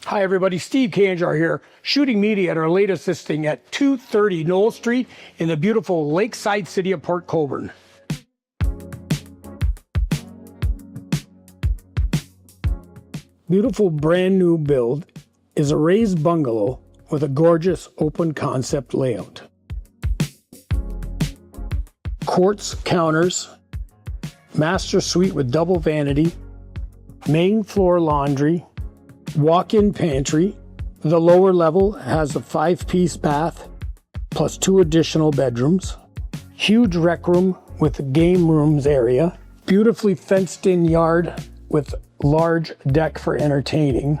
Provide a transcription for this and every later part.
Hi everybody, Steve Kanjar here, shooting media at our latest listing at 230 Knoll Street in the beautiful lakeside city of Port Colborne. Beautiful brand new build is a raised bungalow with a gorgeous open concept layout. Quartz counters, master suite with double vanity, main floor laundry, walk-in pantry. The lower level has a 5-piece bath plus 2 additional bedrooms. Huge rec room with game rooms area. Beautifully fenced-in yard with large deck for entertaining.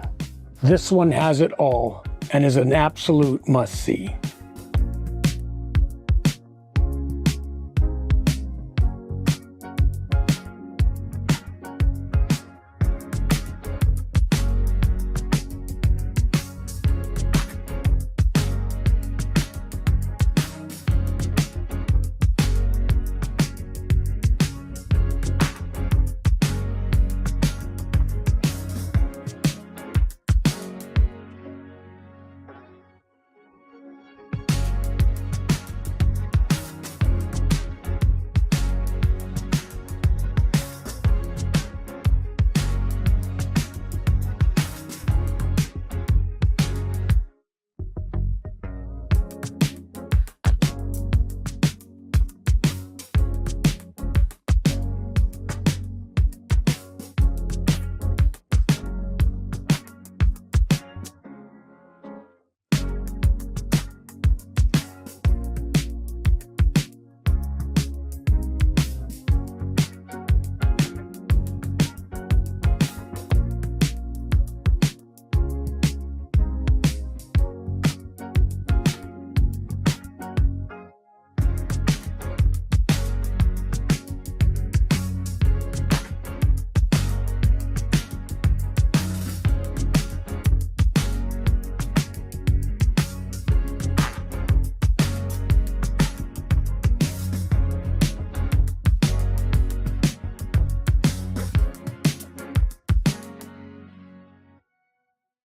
This one has it all and is an absolute must-see.